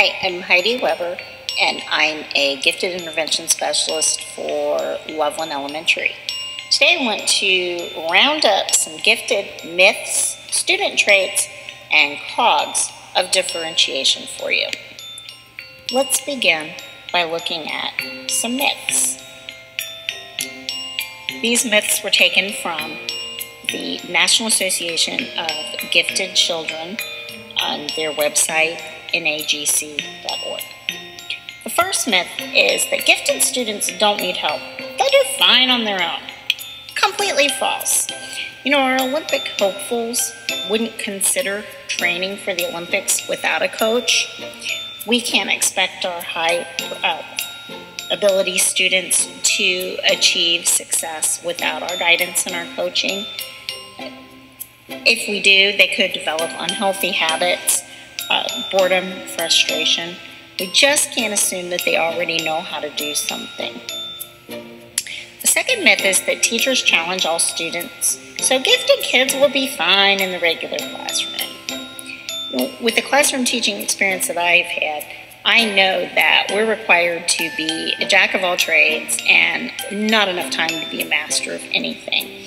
Hi, I'm Heidi Weber, and I'm a gifted intervention specialist for Loveland Elementary. Today I want to round up some gifted myths, student traits, and cogs of differentiation for you. Let's begin by looking at some myths. These myths were taken from the National Association of Gifted Children on their website, nagc.org. The first myth is that gifted students don't need help. They do fine on their own. Completely false. You know, our Olympic hopefuls wouldn't consider training for the Olympics without a coach. We can't expect our high ability students to achieve success without our guidance and our coaching. If we do, they could develop unhealthy habits, boredom, frustration. We just can't assume that they already know how to do something. The second myth is that teachers challenge all students, so gifted kids will be fine in the regular classroom. With the classroom teaching experience that I've had, I know that we're required to be a jack of all trades and not enough time to be a master of anything.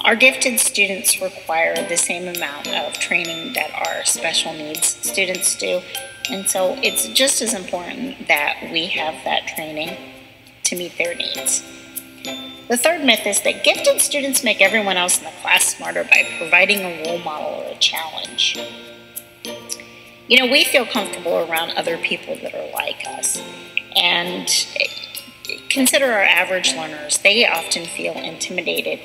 Our gifted students require the same amount of training that our special needs students do, and so it's just as important that we have that training to meet their needs. The third myth is that gifted students make everyone else in the class smarter by providing a role model or a challenge. You know, we feel comfortable around other people that are like us, and consider our average learners. They often feel intimidated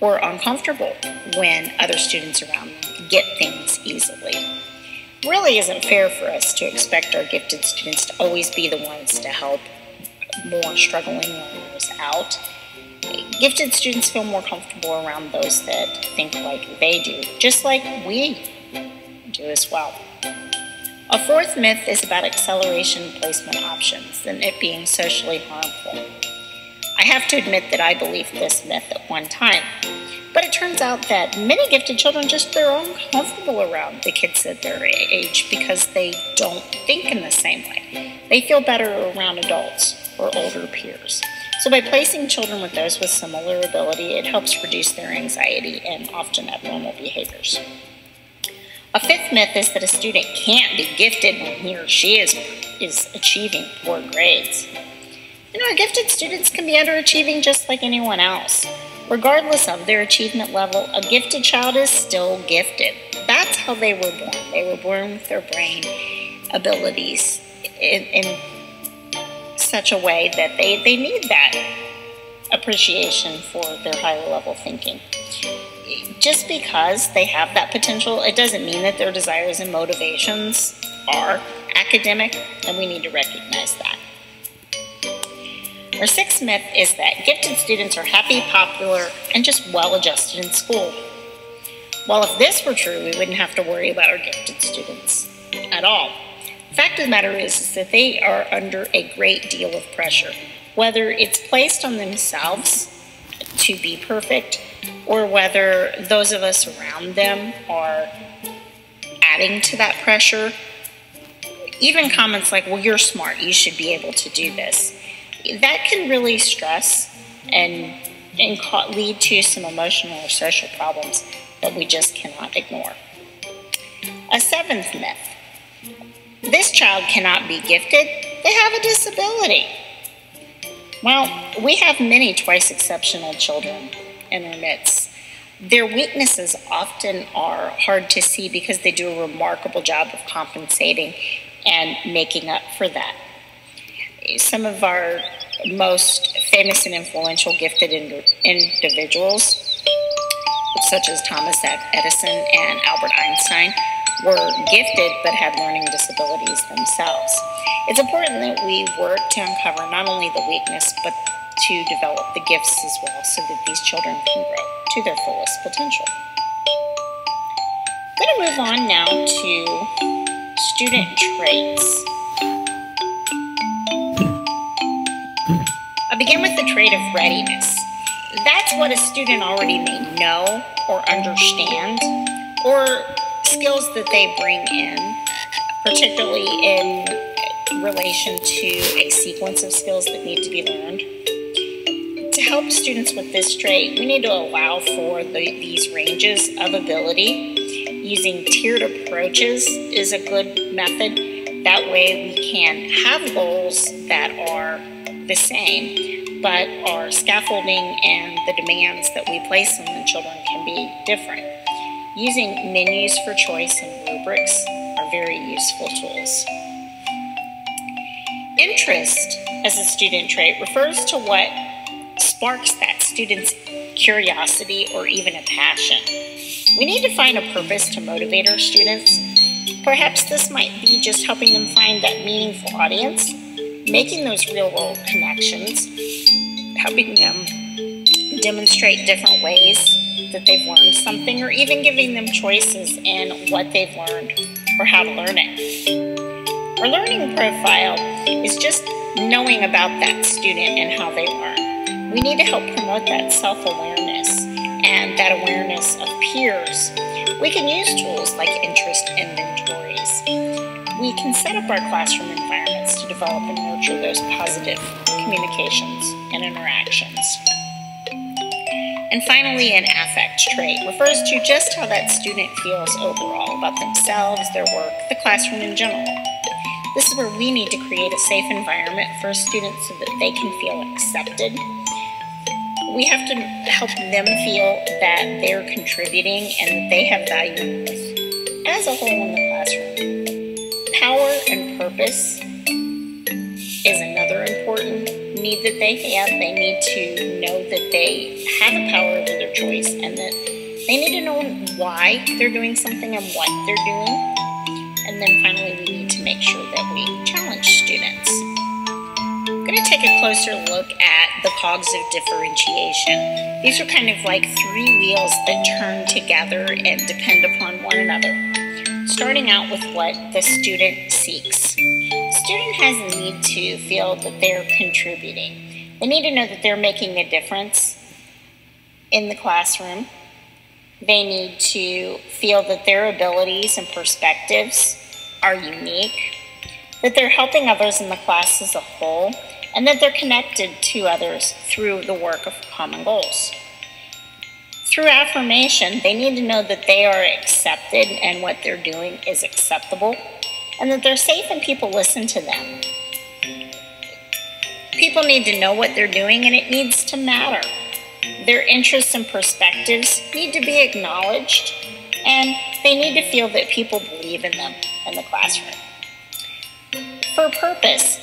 or uncomfortable when other students around them get things easily. It really isn't fair for us to expect our gifted students to always be the ones to help more struggling learners out. Gifted students feel more comfortable around those that think like they do, just like we do as well. A fourth myth is about acceleration placement options and it being socially harmful. I have to admit that I believed this myth at one time, but it turns out that many gifted children they're uncomfortable around the kids at their age because they don't think in the same way. They feel better around adults or older peers. So by placing children with those with similar ability, it helps reduce their anxiety and often abnormal behaviors. A fifth myth is that a student can't be gifted when he or she is achieving poor grades. You know, our gifted students can be underachieving just like anyone else. Regardless of their achievement level, a gifted child is still gifted. That's how they were born. They were born with their brain abilities in such a way that they need that appreciation for their higher level thinking. Just because they have that potential, it doesn't mean that their desires and motivations are academic, and we need to recognize that. Our sixth myth is that gifted students are happy, popular, and just well-adjusted in school. Well, if this were true, we wouldn't have to worry about our gifted students at all. The fact of the matter is that they are under a great deal of pressure, whether it's placed on themselves to be perfect or whether those of us around them are adding to that pressure. Even comments like, well, you're smart, you should be able to do this. That can really stress and lead to some emotional or social problems that we just cannot ignore. A seventh myth. This child cannot be gifted. They have a disability. Well, we have many twice exceptional children in our midst. Their weaknesses often are hard to see because they do a remarkable job of compensating and making up for that. Some of our most famous and influential gifted individuals, such as Thomas Edison and Albert Einstein, were gifted but had learning disabilities themselves. It's important that we work to uncover not only the weakness but to develop the gifts as well so that these children can grow to their fullest potential. I'm going to move on now to student traits. I'll begin with the trait of readiness. That's what a student already may know or understand, or skills that they bring in particularly in relation to a sequence of skills that need to be learned. To help students with this trait, we need to allow for these ranges of ability. Using tiered approaches is a good method. That way we can have goals that are the same, but our scaffolding and the demands that we place on the children can be different. Using menus for choice and rubrics are very useful tools. Interest as a student trait refers to what sparks that student's curiosity or even a passion. We need to find a purpose to motivate our students. Perhaps this might be just helping them find that meaningful audience, making those real-world connections, helping them demonstrate different ways that they've learned something, or even giving them choices in what they've learned or how to learn it. Our learning profile is just knowing about that student and how they learn. We need to help promote that self-awareness and that awareness of peers. We can use tools like interest inventories. We can set up our classroom environments to develop and nurture those positive communications and interactions. And finally, an affect trait refers to just how that student feels overall about themselves, their work, the classroom in general. This is where we need to create a safe environment for students so that they can feel accepted. We have to help them feel that they're contributing and that they have value as a whole in the classroom. Power and purpose is another important need that they have. They need to know that they have a power over their choice and that they need to know why they're doing something and what they're doing. And then finally, we need to make sure that we challenge students. I'm going to take a closer look at the cogs of differentiation. These are kind of like three wheels that turn together and depend upon one another. Starting out with what the student seeks. The student has a need to feel that they're contributing. They need to know that they're making a difference in the classroom. They need to feel that their abilities and perspectives are unique, that they're helping others in the class as a whole, and that they're connected to others through the work of common goals. Through affirmation, they need to know that they are accepted and what they're doing is acceptable, and that they're safe and people listen to them. People need to know what they're doing and it needs to matter. Their interests and perspectives need to be acknowledged, and they need to feel that people believe in them in the classroom. For purpose,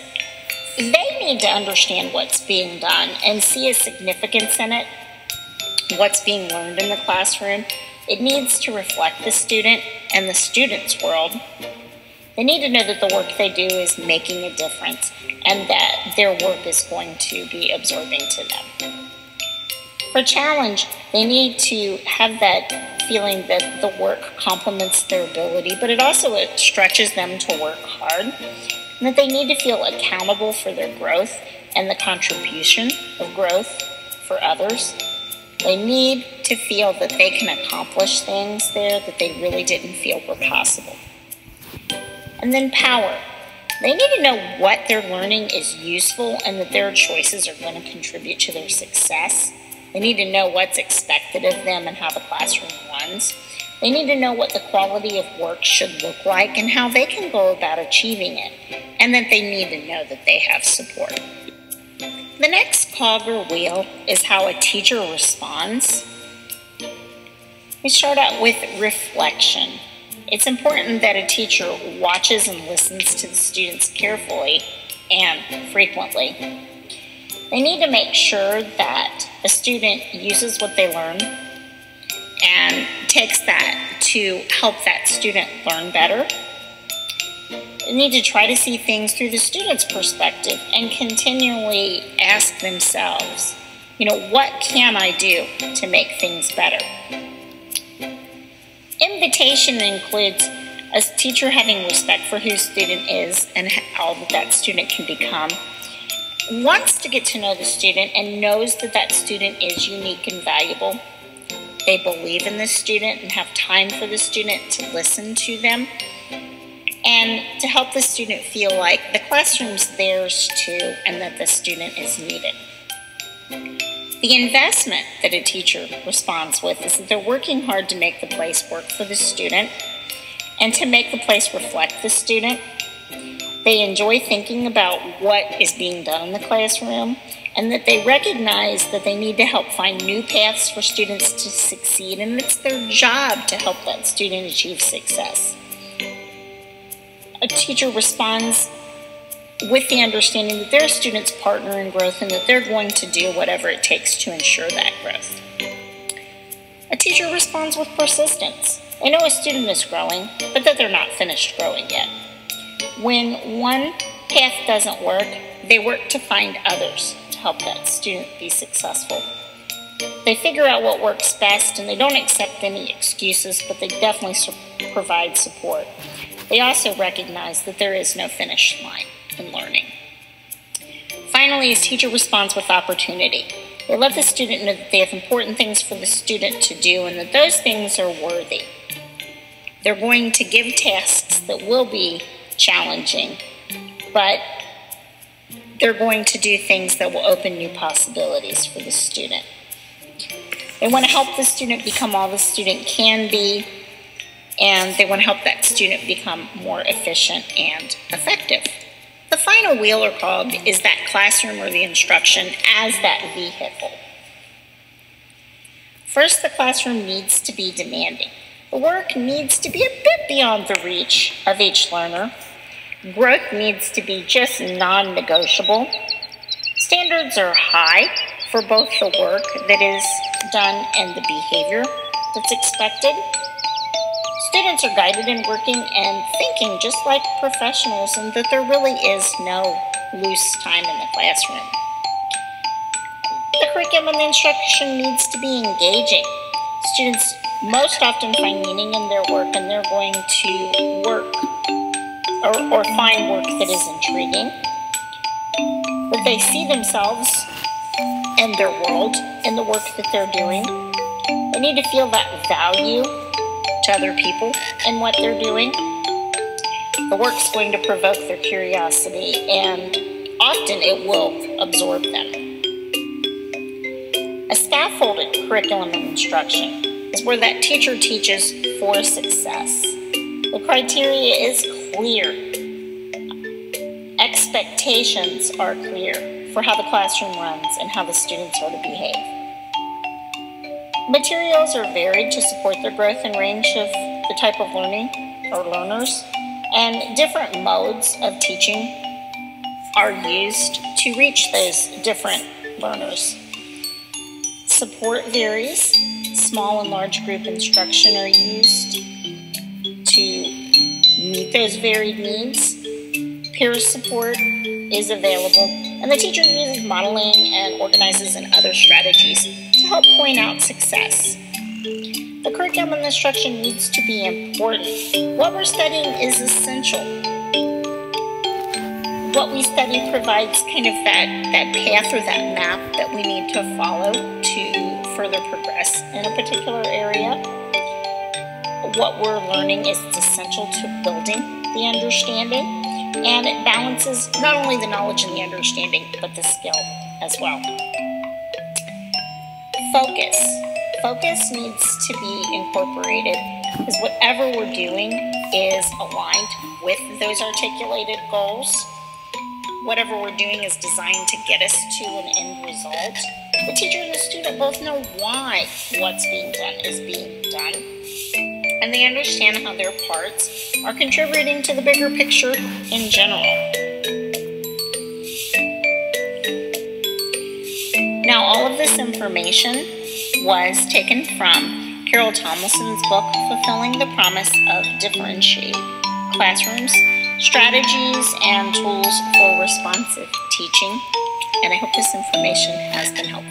they need to understand what's being done and see a significance in it, what's being learned in the classroom. It needs to reflect the student and the student's world. They need to know that the work they do is making a difference and that their work is going to be absorbing to them. For challenge, they need to have that feeling that the work complements their ability, but it also stretches them to work hard, and that they need to feel accountable for their growth and the contribution of growth for others. They need to feel that they can accomplish things there that they really didn't feel were possible. And then power. They need to know what they're learning is useful and that their choices are going to contribute to their success. They need to know what's expected of them and how the classroom runs. They need to know what the quality of work should look like and how they can go about achieving it, and that they need to know that they have support. The next cog or wheel is how a teacher responds. We start out with reflection. It's important that a teacher watches and listens to the students carefully and frequently. They need to make sure that a student uses what they learn and takes that to help that student learn better. They need to try to see things through the student's perspective and continually ask themselves, what can I do to make things better? Invitation includes a teacher having respect for who student is and how that student can become, wants to get to know the student and knows that that student is unique and valuable. They believe in the student and have time for the student to listen to them. and to help the student feel like the classroom's theirs too and that the student is needed. The investment that a teacher responds with is that they're working hard to make the place work for the student and to make the place reflect the student. They enjoy thinking about what is being done in the classroom and that they recognize that they need to help find new paths for students to succeed, and it's their job to help that student achieve success. A teacher responds with the understanding that they're a student's partner in growth and that they're going to do whatever it takes to ensure that growth. A teacher responds with persistence. They know a student is growing, but that they're not finished growing yet. When one path doesn't work, they work to find others to help that student be successful. They figure out what works best, and they don't accept any excuses, but they definitely provide support. They also recognize that there is no finish line in learning. Finally, a teacher responds with opportunity. They let the student know that they have important things for the student to do and that those things are worthy. They're going to give tasks that will be challenging, but they're going to do things that will open new possibilities for the student. They want to help the student become all the student can be, and they want to help that student become more efficient and effective. The final wheel or cog is that classroom or the instruction as that vehicle. First, the classroom needs to be demanding. The work needs to be a bit beyond the reach of each learner. Growth needs to be just non-negotiable. Standards are high for both the work that is done and the behavior that's expected. Students are guided in working and thinking just like professionals, and that there really is no loose time in the classroom. The curriculum and the instruction needs to be engaging. Students most often find meaning in their work, and they're going to work or find work that is intriguing. That they see themselves and their world in the work that they're doing. They need to feel that value to other people in what they're doing. The work's going to provoke their curiosity, and often it will absorb them. A scaffolded curriculum and instruction is where that teacher teaches for success. The criteria is clear. Expectations are clear for how the classroom runs and how the students are to behave. Materials are varied to support their growth and range of the type of learning or learners, and different modes of teaching are used to reach those different learners. Support varies. Small and large group instruction are used to meet those varied needs. Peer support is available, and the teacher uses modeling and organizes and other strategies to help point out success. The curriculum and instruction needs to be important. What we're studying is essential. What we study provides kind of that path or that map that we need to follow to further progress in a particular area. What we're learning is essential to building the understanding, and it balances not only the knowledge and the understanding, but the skill as well. Focus. Focus needs to be incorporated because whatever we're doing is aligned with those articulated goals. Whatever we're doing is designed to get us to an end result. The teacher and the student both know why what's being done is being done, and they understand how their parts are contributing to the bigger picture in general. Now, all of this information was taken from Carol Tomlinson's book, Fulfilling the Promise of Differentiated Classrooms, Strategies and Tools for Responsive Teaching, and I hope this information has been helpful.